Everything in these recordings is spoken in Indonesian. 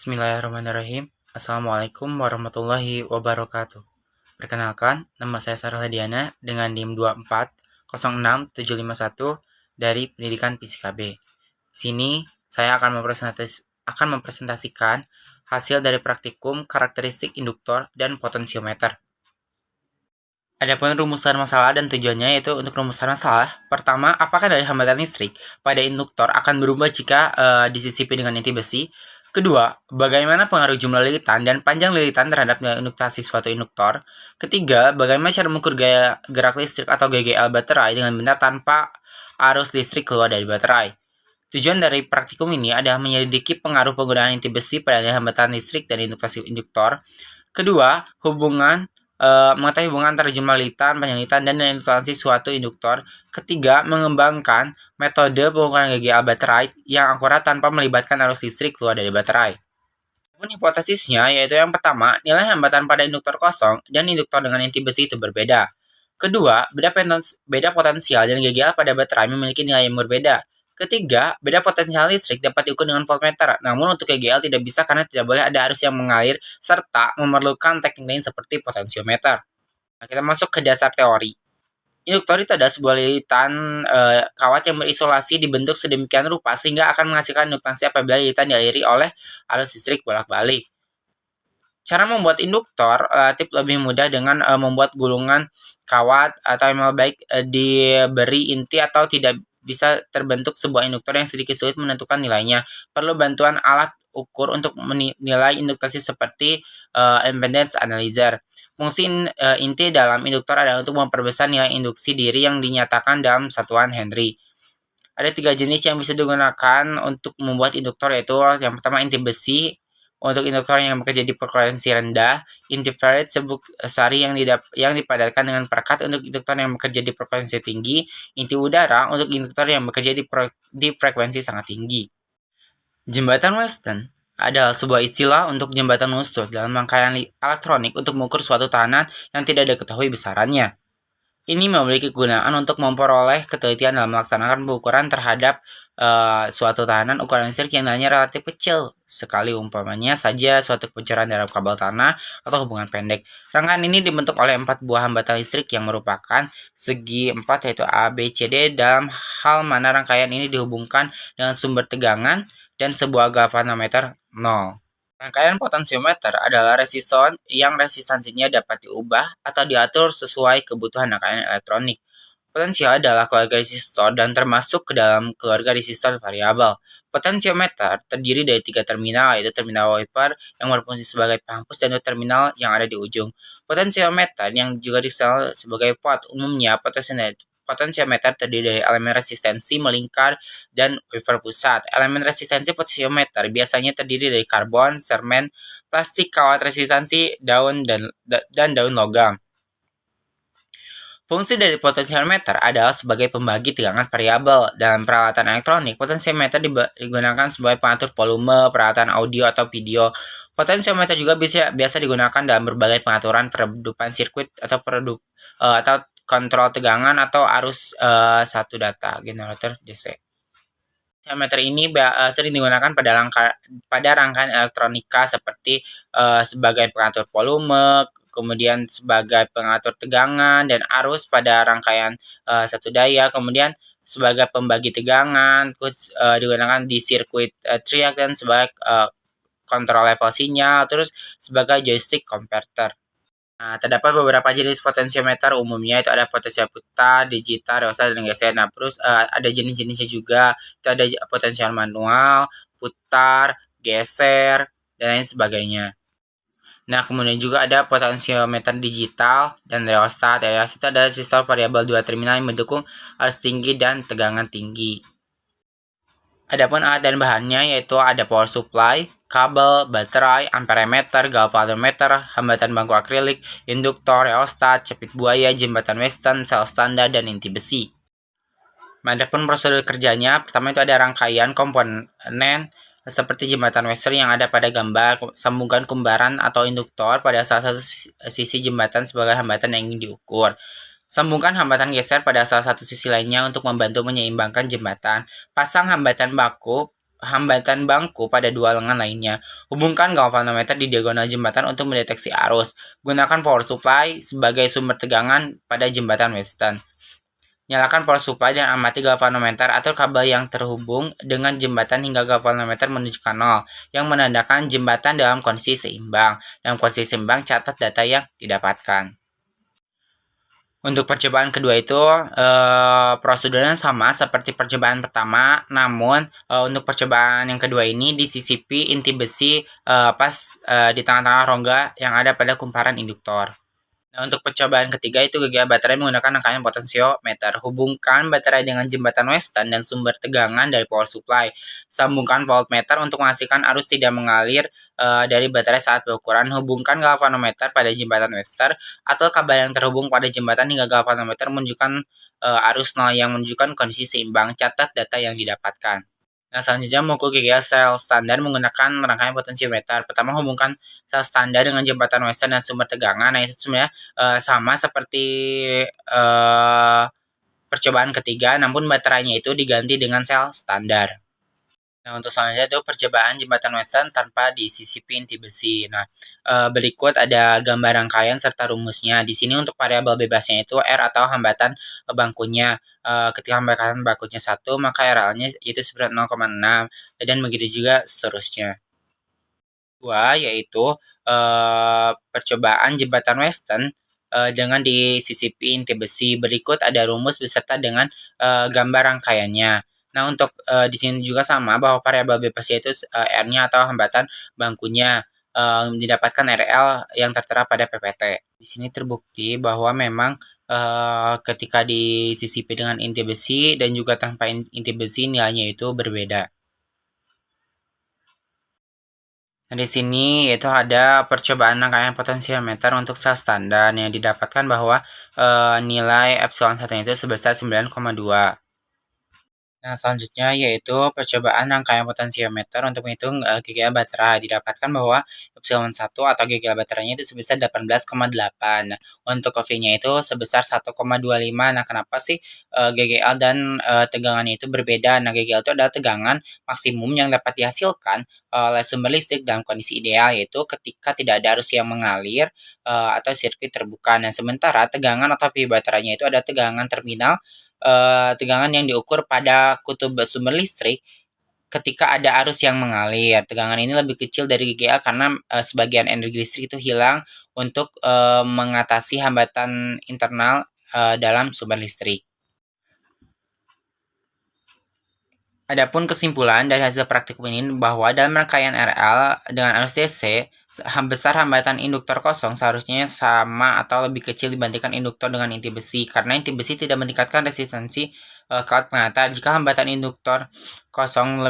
Bismillahirrahmanirrahim. Assalamualaikum warahmatullahi wabarakatuh. Perkenalkan, nama saya Sarah Diana dengan NIM 2406751 dari Pendidikan Fisika B. Sini saya akan mempresentasikan hasil dari praktikum karakteristik induktor dan potensiometer. Adapun rumusan masalah dan tujuannya yaitu untuk rumusan masalah, pertama, apakah dari hambatan listrik pada induktor akan berubah jika disisipi dengan inti besi? Kedua, bagaimana pengaruh jumlah lilitan dan panjang lilitan terhadap nilai induktasi suatu induktor? Ketiga, bagaimana cara mengukur gaya gerak listrik atau GGL baterai dengan benar tanpa arus listrik keluar dari baterai? Tujuan dari praktikum ini adalah menyelidiki pengaruh penggunaan inti besi pada hambatan listrik dan induktasi induktor. Kedua, mengetahui hubungan antara jumlah lilitan, panjang lilitan, dan nilai induktasi suatu induktor. Ketiga, mengembangkan metode pengukuran GGL baterai yang akurat tanpa melibatkan arus listrik keluar dari baterai. Hipotesisnya yaitu yang pertama, nilai hambatan pada induktor kosong dan induktor dengan inti besi itu berbeda. Kedua, beda potensial dan GGL pada baterai memiliki nilai yang berbeda. Ketiga, beda potensial listrik dapat diukur dengan voltmeter, namun untuk GGL tidak bisa karena tidak boleh ada arus yang mengalir, serta memerlukan teknik lain seperti potensiometer. Nah, kita masuk ke dasar teori. Induktor itu adalah sebuah lilitan kawat yang berisolasi dibentuk sedemikian rupa sehingga akan menghasilkan induktansi apabila lilitan dialiri oleh arus listrik bolak-balik. Cara membuat induktor relatif lebih mudah dengan membuat gulungan kawat atau yang lebih baik diberi inti atau tidak bisa terbentuk sebuah induktor yang sedikit sulit menentukan nilainya. Perlu bantuan alat ukur untuk menilai induktasi seperti impedance analyzer. Fungsi inti dalam induktor adalah untuk memperbesar nilai induksi diri yang dinyatakan dalam satuan Henry. Ada 3 jenis yang bisa digunakan untuk membuat induktor, yaitu yang pertama inti besi, untuk induktor yang bekerja di frekuensi rendah, inti ferrite serbuk sari yang dipadatkan dengan perekat untuk induktor yang bekerja di frekuensi tinggi, inti udara untuk induktor yang bekerja di frekuensi sangat tinggi. Jembatan Weston adalah sebuah istilah untuk jembatan lurus dalam rangkaian elektronik untuk mengukur suatu tekanan yang tidak diketahui besarannya. Ini memiliki kegunaan untuk memperoleh ketelitian dalam melaksanakan pengukuran terhadap suatu tahanan ukuran listrik yang nilainya relatif kecil sekali, umpamanya saja suatu kebocoran dalam kabel tanah atau hubungan pendek. Rangkaian ini dibentuk oleh 4 buah hambatan listrik yang merupakan segi 4 yaitu A, B, C, D dalam hal mana rangkaian ini dihubungkan dengan sumber tegangan dan sebuah galvanometer 0. Rangkaian potensiometer adalah resistor yang resistansinya dapat diubah atau diatur sesuai kebutuhan rangkaian elektronik. Potensial adalah keluarga resistor dan termasuk ke dalam keluarga resistor variabel. Potensiometer terdiri dari 3 terminal, yaitu terminal wiper yang berfungsi sebagai penghapus dan 2 terminal yang ada di ujung. Potensiometer yang juga dikenal sebagai pot. Umumnya potensiometer terdiri dari elemen resistensi melingkar dan wiper pusat. Elemen resistensi potensiometer biasanya terdiri dari karbon, semen, plastik, kawat resistansi, daun, dan daun logam. Fungsi dari potensiometer adalah sebagai pembagi tegangan variabel. Dalam peralatan elektronik, potensiometer digunakan sebagai pengatur volume, peralatan audio atau video. Potensiometer juga biasa digunakan dalam berbagai pengaturan peredupan sirkuit atau kontrol tegangan atau arus satu data generator DC. Potensiometer ini sering digunakan pada rangkaian elektronika seperti sebagai pengatur volume, kemudian sebagai pengatur tegangan dan arus pada rangkaian satu daya, kemudian sebagai pembagi tegangan, digunakan di sirkuit triac dan sebagai kontrol level sinyal, terus sebagai joystick converter. Nah, terdapat beberapa jenis potensiometer, umumnya itu ada potensial putar, digital, rheostat, dan geser. Nah, terus ada jenis-jenisnya juga, itu ada potensial manual, putar, geser, dan lain sebagainya. Nah, kemudian juga ada potensiometer digital dan rheostat. Rheostat itu adalah resistor variabel 2 terminal yang mendukung arus tinggi dan tegangan tinggi. Adapun alat dan bahannya yaitu ada power supply, kabel, baterai, amperemeter, galvanometer, hambatan bangku akrilik, induktor, rheostat, capit buaya, jembatan Weston, sel standar, dan inti besi. Adapun prosedur kerjanya, pertama itu ada rangkaian komponen seperti jembatan Weston yang ada pada gambar, sambungan kembaran atau induktor pada salah satu sisi jembatan sebagai hambatan yang ingin diukur. Sambungkan hambatan geser pada salah satu sisi lainnya untuk membantu menyeimbangkan jembatan. Pasang hambatan baku hambatan bangku pada dua lengan lainnya. Hubungkan galvanometer di diagonal jembatan untuk mendeteksi arus. Gunakan power supply sebagai sumber tegangan pada jembatan Weston. Nyalakan power supply dan amati galvanometer atau kabel yang terhubung dengan jembatan hingga galvanometer menunjukkan 0, yang menandakan jembatan dalam kondisi seimbang. Dalam kondisi seimbang, catat data yang didapatkan. Untuk percobaan kedua itu prosedurnya sama seperti percobaan pertama, namun untuk percobaan yang kedua ini disisipi inti besi pas di tengah-tengah rongga yang ada pada kumparan induktor. Nah, untuk percobaan ketiga itu GGA baterai menggunakan rangkaian potensiometer. Hubungkan baterai dengan jembatan Weston dan sumber tegangan dari power supply. Sambungkan voltmeter untuk memastikan arus tidak mengalir dari baterai saat berukuran. Hubungkan galvanometer pada jembatan Weston atau kabel yang terhubung pada jembatan hingga galvanometer menunjukkan arus 0 yang menunjukkan kondisi seimbang. Catat data yang didapatkan. Nah, selanjutnya mengukur GGA sel standar menggunakan rangkaian potensiometer. Pertama, hubungkan sel standar dengan jembatan Weston dan sumber tegangan. Nah, itu sebenarnya sama seperti percobaan ketiga, namun baterainya itu diganti dengan sel standar. Nah, untuk selanjutnya itu percobaan jembatan Weston tanpa disisipi inti besi. Nah, berikut ada gambar rangkaian serta rumusnya. Di sini untuk variabel bebasnya itu R atau hambatan bangkunya. Ketika hambatan bangkunya 1, maka RL-nya itu sebenarnya 0,6 dan begitu juga seterusnya. Dua, yaitu percobaan jembatan Weston dengan disisipi inti besi. Berikut ada rumus beserta dengan gambar rangkaiannya. Nah, untuk di sini juga sama bahwa variabel bebasnya itu R-nya atau hambatan bangkunya didapatkan RL yang tertera pada PPT. Di sini terbukti bahwa memang ketika disisipi dengan inti besi dan juga tanpa inti besi nilainya itu berbeda. Nah, di sini itu ada percobaan rangkaian potensiometer untuk sel standar yang didapatkan bahwa nilai epsilon 1 itu sebesar 9,2. Nah, selanjutnya yaitu percobaan rangkaian potensiometer untuk menghitung GGA baterai. Didapatkan bahwa epsilon 1 atau GGA baterainya itu sebesar 18,8. Nah, untuk V-nya itu sebesar 1,25. Nah, kenapa sih GGA dan tegangannya itu berbeda? Nah, GGA itu adalah tegangan maksimum yang dapat dihasilkan oleh sumber listrik dalam kondisi ideal, yaitu ketika tidak ada arus yang mengalir atau sirkuit terbuka. Nah, sementara tegangan atau V baterainya itu ada tegangan terminal, tegangan yang diukur pada kutub sumber listrik ketika ada arus yang mengalir. Tegangan ini lebih kecil dari GGA karena sebagian energi listrik itu hilang untuk mengatasi hambatan internal dalam sumber listrik. Adapun kesimpulan dari hasil praktikum ini bahwa dalam rangkaian RL dengan arus DC, besar hambatan induktor kosong seharusnya sama atau lebih kecil dibandingkan induktor dengan inti besi, karena inti besi tidak meningkatkan resistensi kawat pengantar. Jika hambatan induktor kosong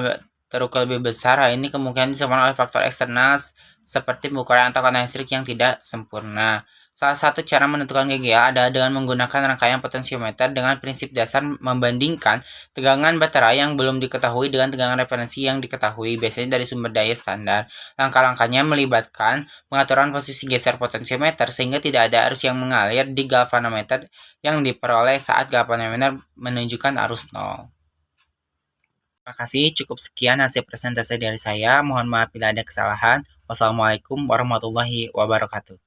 terukur lebih besar, hal ini kemungkinan disebabkan oleh faktor eksternal seperti pengukuran atau tekanan listrik yang tidak sempurna. Salah satu cara menentukan GGA adalah dengan menggunakan rangkaian potensiometer dengan prinsip dasar membandingkan tegangan baterai yang belum diketahui dengan tegangan referensi yang diketahui, biasanya dari sumber daya standar. Langkah-langkahnya melibatkan pengaturan posisi geser potensiometer sehingga tidak ada arus yang mengalir di galvanometer yang diperoleh saat galvanometer menunjukkan arus 0. Terima kasih, cukup sekian hasil presentasi dari saya. Mohon maaf bila ada kesalahan. Wassalamualaikum warahmatullahi wabarakatuh.